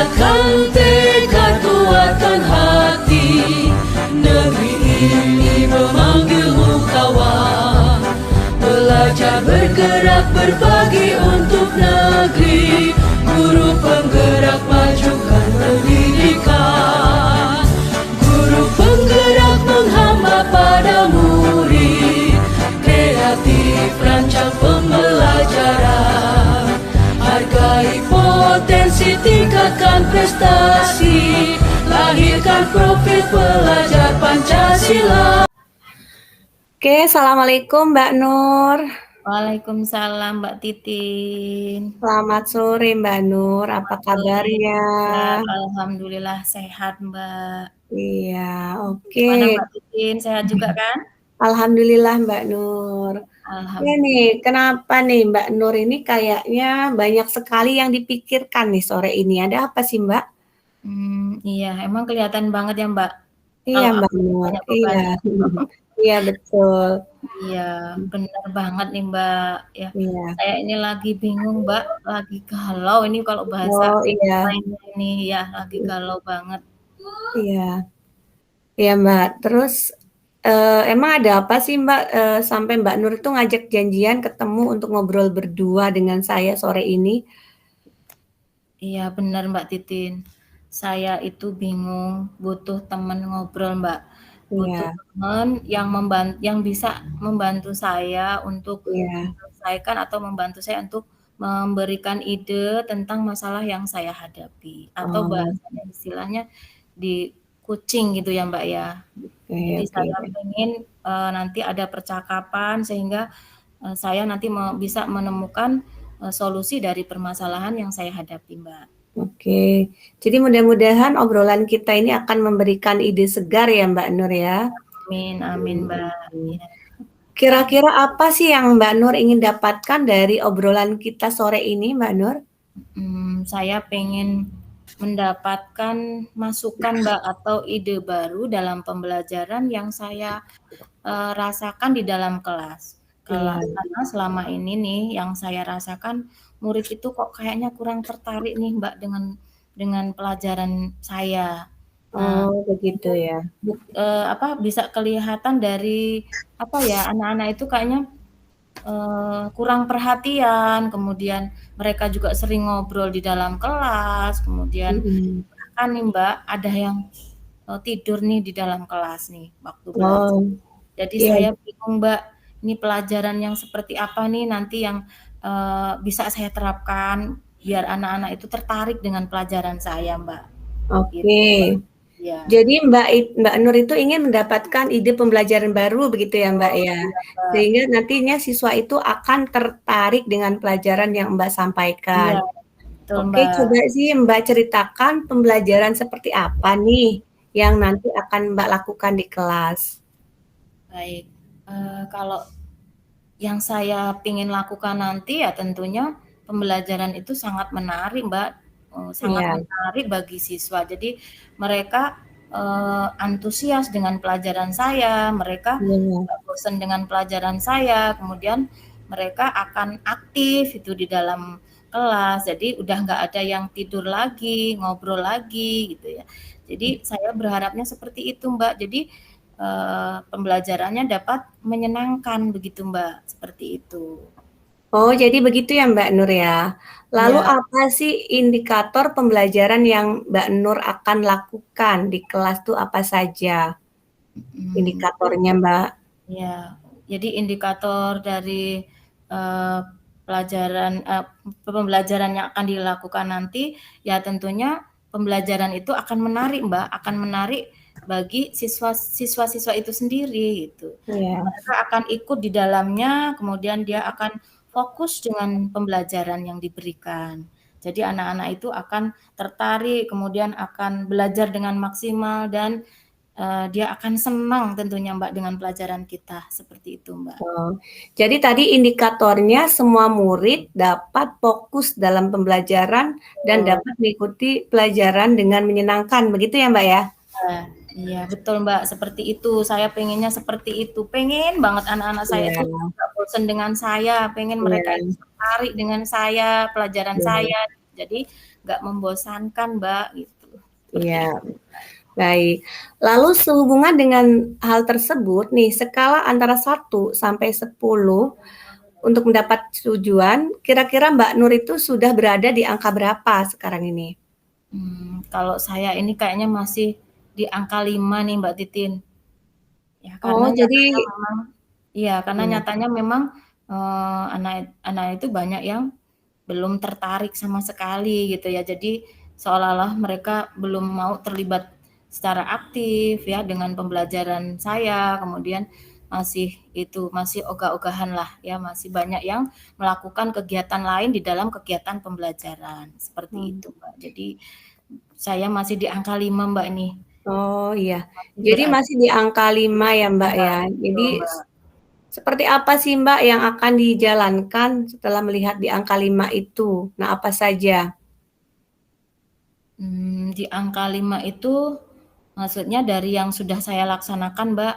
Kuatkan tekad, kuatkan hati. Negeri ini memanggilmu kawan. Belajar, bergerak, berbagi untuk negeri. Guru penggerak, majukan pendidikan. Guru penggerak menghamba pada murid. Kreatif, rancang pembelajaran. Hargai potensi, tingkatkan prestasi. Lahirkan profil pelajar Pancasila. Oke, Assalamualaikum Mbak Nur. Waalaikumsalam Mbak Titin. Selamat sore Mbak Nur, apa kabarnya? Alhamdulillah sehat Mbak. Iya, oke. Gimana Mbak Titin, sehat juga kan? Alhamdulillah Mbak Nur. Ya nih, kenapa nih Mbak Nur ini kayaknya banyak sekali yang dipikirkan nih sore ini. Ada apa sih Mbak? Iya, emang kelihatan banget ya Mbak. Iya Mbak Nur, iya. Iya betul. Iya, benar banget nih Mbak. Ya, Iya. saya ini lagi bingung Mbak, lagi galau ini kalau bahasa lainnya ini ya, lagi galau banget. Iya. Iya Mbak, terus emang ada apa sih Mbak sampai Mbak Nur itu ngajak janjian ketemu untuk ngobrol berdua dengan saya sore ini? Iya benar Mbak Titin. Saya itu bingung, butuh teman ngobrol Mbak. Butuh teman yang bisa membantu saya untuk menyelesaikan atau membantu saya untuk memberikan ide tentang masalah yang saya hadapi. Atau bahasanya istilahnya di kucing gitu ya Mbak ya. Jadi saya ingin nanti ada percakapan sehingga saya nanti bisa menemukan solusi dari permasalahan yang saya hadapi Mbak. Oke, jadi mudah-mudahan obrolan kita ini akan memberikan ide segar ya Mbak Nur ya. Amin, amin Mbak. Kira-kira apa sih yang Mbak Nur ingin dapatkan dari obrolan kita sore ini Mbak Nur? Saya pengen mendapatkan masukan Mbak atau ide baru dalam pembelajaran yang saya rasakan di dalam kelas. Karena selama ini nih yang saya rasakan murid itu kok kayaknya kurang tertarik nih Mbak dengan pelajaran saya. Begitu ya. Bisa kelihatan dari anak-anak itu kayaknya kurang perhatian, kemudian mereka juga sering ngobrol di dalam kelas, kemudian bahkan nih Mbak ada yang tidur nih di dalam kelas nih waktu belajar. Jadi saya bingung Mbak, ini pelajaran yang seperti apa nih nanti yang bisa saya terapkan biar anak-anak itu tertarik dengan pelajaran saya Mbak. Oke. Ya. Jadi Mbak Nur itu ingin mendapatkan ide pembelajaran baru begitu ya Mbak ya, sehingga nantinya siswa itu akan tertarik dengan pelajaran yang Mbak sampaikan. Iya, betul, Oke, Mbak. coba sih Mbak ceritakan pembelajaran seperti apa nih yang nanti akan Mbak lakukan di kelas. Baik, kalau yang saya ingin lakukan nanti ya tentunya pembelajaran itu sangat menarik Mbak, sangat menarik bagi siswa. Jadi mereka antusias dengan pelajaran saya, mereka nggak bosan dengan pelajaran saya, kemudian mereka akan aktif itu di dalam kelas. Jadi udah nggak ada yang tidur lagi, ngobrol lagi gitu ya. Jadi saya berharapnya seperti itu Mbak. Jadi pembelajarannya dapat menyenangkan begitu Mbak, seperti itu. Oh, jadi begitu ya Mbak Nur ya. Lalu apa sih indikator pembelajaran yang Mbak Nur akan lakukan di kelas tuh apa saja? Indikatornya Mbak? Ya, jadi indikator dari pembelajaran yang akan dilakukan nanti, ya tentunya pembelajaran itu akan menarik Mbak, akan menarik bagi siswa-siswa itu sendiri gitu. Mereka akan ikut di dalamnya, kemudian dia akan fokus dengan pembelajaran yang diberikan. Jadi anak-anak itu akan tertarik, kemudian akan belajar dengan maksimal dan dia akan senang tentunya Mbak dengan pelajaran kita, seperti itu Mbak. Jadi tadi indikatornya semua murid dapat fokus dalam pembelajaran dan dapat mengikuti pelajaran dengan menyenangkan, begitu ya Mbak ya? Iya betul Mbak, seperti itu. Saya pengennya seperti itu. Pengen banget anak-anak saya itu nggak bosan dengan saya, pengen mereka itu tertarik dengan saya, pelajaran saya. Jadi nggak membosankan, Mbak, gitu. Iya, baik. Lalu sehubungan dengan hal tersebut nih, skala antara 1 sampai 10 untuk mendapat tujuan, kira-kira Mbak Nur itu sudah berada di angka berapa sekarang ini? Kalau saya ini kayaknya masih di angka 5 nih, Mbak Titin. Ya, karena Oh, jadi nyatanya memang karena iya. nyatanya memang, anak itu banyak yang belum tertarik sama sekali gitu ya. Jadi seolah-olah mereka belum mau terlibat secara aktif ya dengan pembelajaran saya, kemudian masih ogah-ogahan lah ya, masih banyak yang melakukan kegiatan lain di dalam kegiatan pembelajaran, seperti itu, Mbak. Jadi saya masih di angka 5, Mbak, ini. Oh, iya. Masih Jadi berada masih di angka 5 ya, Mbak, iya, ya. betul, Jadi Mbak. seperti apa sih, Mbak, yang akan dijalankan setelah melihat di angka 5 itu? Nah, apa saja? Di angka 5 itu maksudnya dari yang sudah saya laksanakan, Mbak.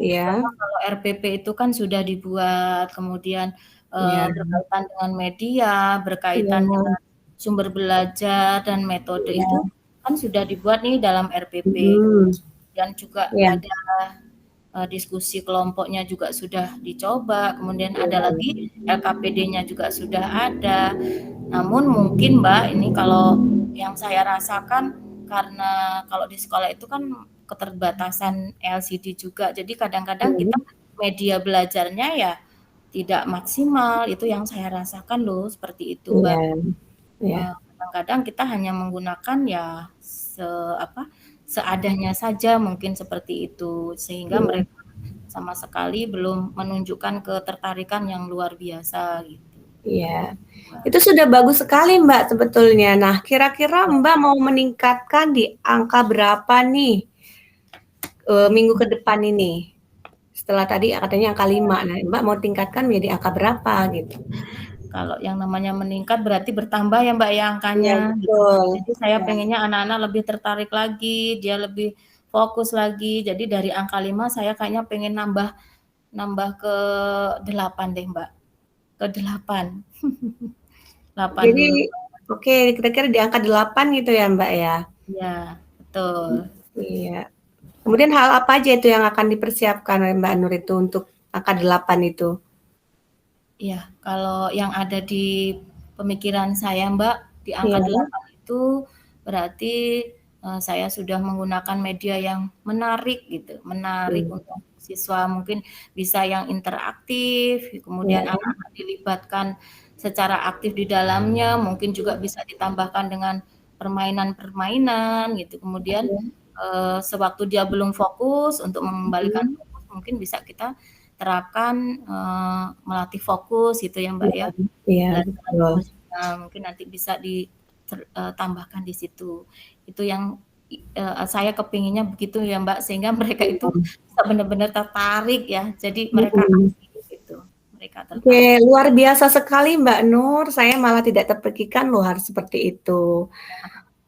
Iya. Terutama kalau RPP itu kan sudah dibuat, kemudian, Iya. berkaitan dengan media, berkaitan Iya. dengan sumber belajar dan metode itu Iya. kan sudah dibuat nih dalam RPP. Mhm. Dan juga Iya. ada, diskusi kelompoknya juga sudah dicoba, kemudian ada Iya. lagi LKPD-nya juga sudah ada. Namun mungkin, Mbak, ini kalau yang saya rasakan karena kalau di sekolah itu kan keterbatasan LCD juga, jadi kadang-kadang kita Mhm. media belajarnya ya tidak maksimal, itu yang saya rasakan loh, seperti itu, Iya. Mbak. Iya. Kadang-kadang kita hanya menggunakan ya seadanya saja mungkin seperti itu, sehingga Iya. mereka sama sekali belum menunjukkan ketertarikan yang luar biasa gitu. Iya. Itu sudah bagus sekali, Mbak, sebetulnya. Nah, kira-kira Mbak mau meningkatkan di angka berapa nih, minggu ke depan ini? Setelah tadi katanya angka 5. Nah, Mbak mau tingkatkan menjadi angka berapa gitu? Kalau yang namanya meningkat berarti bertambah ya, Mbak, ya Iya, angkanya gitu. betul. Jadi saya Ya. pengennya anak-anak lebih tertarik lagi, dia lebih fokus lagi. Jadi dari angka 5 saya kayaknya pengen nambah ke 8 deh, Mbak. Ke 8. 8 dulu. Jadi oke, kira-kira di angka 8 gitu ya, Mbak, ya? Iya, betul. Iya. Kemudian hal apa aja itu yang akan dipersiapkan oleh Mbak Nur itu untuk angka 8 itu? Iya, kalau yang ada di pemikiran saya, Mbak, di angka Iya. 8 itu berarti, saya sudah menggunakan media yang menarik gitu, menarik Mmm. untuk siswa mungkin bisa yang interaktif, kemudian Iya. anak-anak dilibatkan secara aktif di dalamnya, mungkin juga bisa ditambahkan dengan permainan-permainan gitu. Kemudian, Iya. sewaktu dia belum fokus, untuk mengembalikan Mhm. fokus mungkin bisa kita terapkan, melatih fokus gitu ya, Mbak, Iya. ya. Iya, Belajar betul. emosional mungkin nanti bisa tambahkan di situ. Itu yang saya kepinginnya begitu ya, Mbak, sehingga mereka itu Mhm. bisa benar-benar tertarik ya, jadi mereka Mhm. aktif gitu, mereka Oke, tertarik. luar biasa sekali Mbak Nur, saya malah tidak terpikirkan loh harus seperti itu.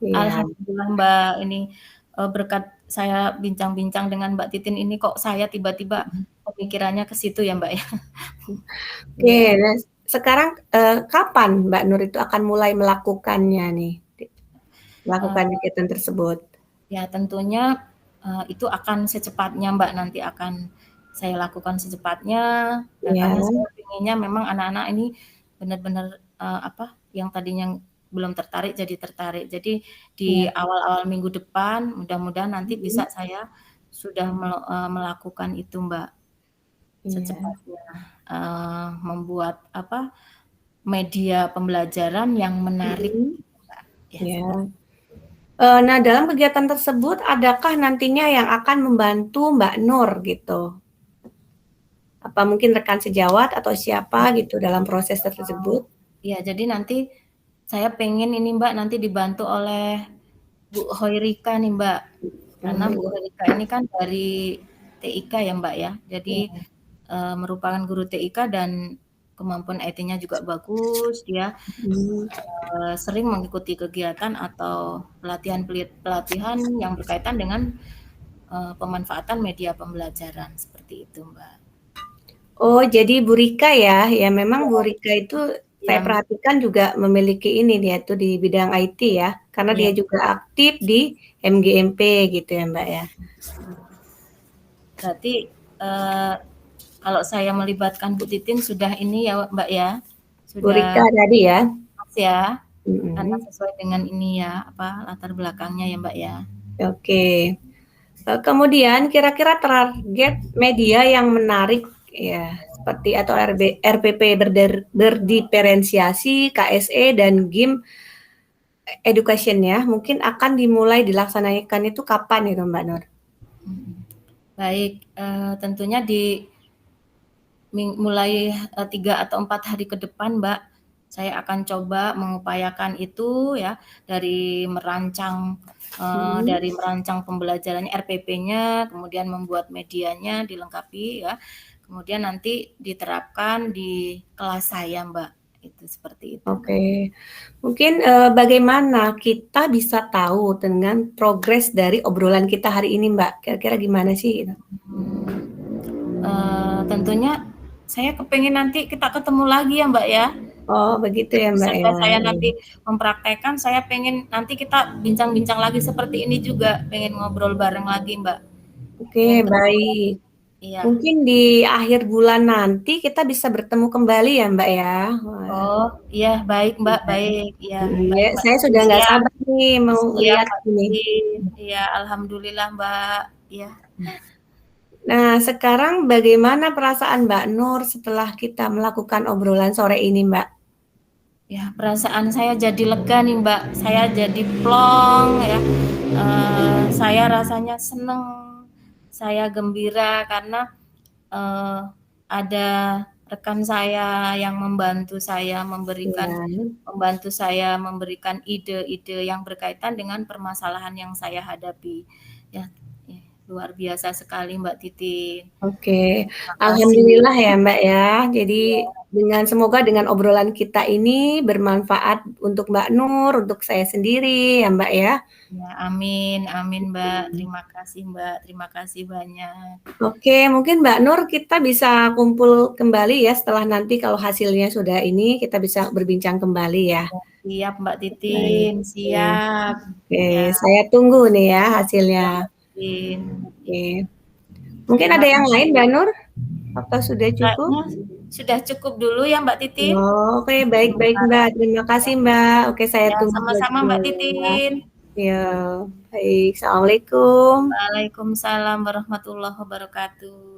Iya. Alhamdulillah, Mbak, ini, berkat saya bincang-bincang dengan Mbak Titin ini kok saya tiba-tiba Mhm. pemikirannya ke situ ya, Mbak, ya. Oke, Iya. nah sekarang, kapan Mbak Nur itu akan mulai melakukannya nih? Melakukan Eee kegiatan tersebut? Ya tentunya, itu akan secepatnya, Mbak, nanti akan saya lakukan secepatnya, ya Iya. karena saya pengennya memang anak-anak ini benar-benar, yang tadinya belum tertarik jadi tertarik. Jadi di Iya. awal-awal minggu depan mudah-mudahan nanti Mhm. bisa saya sudah melakukan itu, Mbak, Iya. secepatnya, membuat media pembelajaran yang menarik Mhm. gitu, Mbak, ya Iya. seperti Nah dalam kegiatan tersebut adakah nantinya yang akan membantu Mbak Nur gitu? Apa mungkin rekan sejawat atau siapa gitu dalam proses tersebut? Iya, jadi nanti saya pengen ini, Mbak, nanti dibantu oleh Bu Hoyrika nih, Mbak. Oh, Karena Bu iya. Hoyrika ini kan dari TIK ya, Mbak, ya. Jadi, Iya. merupakan guru TIK dan kemampuan IT-nya juga bagus. Dia, Mhm. sering mengikuti kegiatan atau pelatihan yang berkaitan dengan, pemanfaatan media pembelajaran, seperti itu, Mbak. Oh, jadi Bu Rika ya? Ya memang Bu Iya. Rika itu saya Yang perhatikan juga memiliki ini dia tuh di bidang IT ya, karena Iya. dia juga aktif di MGMP gitu ya Mbak ya. Berarti kalau saya melibatkan Bu Titin sudah ini ya Mbak ya, Bu Rika sudah tadi ya. pas ya, karena Mhm. sesuai dengan ini ya, apa latar belakangnya ya Mbak ya. Oke. Kemudian kira-kira target media yang menarik ya seperti atau RPP berdiferensiasi, KSE dan GIM education ya, mungkin akan dimulai dilaksanakan itu kapan itu Mbak Nur? Baik, tentunya mulai 3 atau 4 hari ke depan Mbak, saya akan coba mengupayakan itu ya, dari merancang pembelajarannya RPP-nya, kemudian membuat medianya dilengkapi ya, kemudian nanti diterapkan di kelas saya Mbak, itu seperti itu Mbak. Oke. Mungkin, bagaimana kita bisa tahu dengan progres dari obrolan kita hari ini Mbak? Kira-kira gimana sih gitu? Tentunya saya kepengen nanti kita ketemu lagi ya Mbak ya. Oh begitu ya Mbak ya? Setelah saya nanti mempraktekkan, saya pengen nanti kita bincang-bincang lagi seperti ini juga, pengen ngobrol bareng lagi Mbak. Pengen Oke ketemu lagi. baik. Iya. Mungkin di akhir bulan nanti kita bisa bertemu kembali ya Mbak ya? Wah. Oh, iya baik Mbak, baik. Iya, Ya, baik Mbak saya Titin. sudah nggak Siap, sabar nih mau siap lihat Mbak ini. Titin. Iya, alhamdulillah Mbak. Iya. Nah, sekarang bagaimana perasaan Mbak Nur setelah kita melakukan obrolan sore ini Mbak? Ya, perasaan saya jadi lega nih Mbak. Saya jadi plong ya. Saya rasanya seneng, saya gembira karena ada rekan saya yang membantu saya memberikan ide-ide yang berkaitan dengan permasalahan yang saya hadapi. Ya, luar biasa sekali Mbak Titin. Oke, Makasih. alhamdulillah ya Mbak ya. Jadi Iya. semoga dengan obrolan kita ini bermanfaat untuk Mbak Nur, untuk saya sendiri ya Mbak ya. Ya, amin, amin Mbak. Terima kasih Mbak, terima kasih banyak. Oke, mungkin Mbak Nur kita bisa kumpul kembali ya setelah nanti kalau hasilnya sudah ini kita bisa berbincang kembali ya. Siap Mbak Titin, Baik, siap. oke, Ya, saya tunggu nih ya hasilnya. Titin. Oke. Mungkin Terima ada yang lain kasih. Mbak Nur? Atau sudah cukup? Kayaknya sudah cukup dulu ya Mbak Titin. Oh, oke, baik-baik Mbak. Terima kasih Mbak. Oke, saya Ya, tunggu sama-sama Mbak hasilnya. Titin. Ya, baik. Assalamualaikum. Waalaikumsalam warahmatullahi wabarakatuh.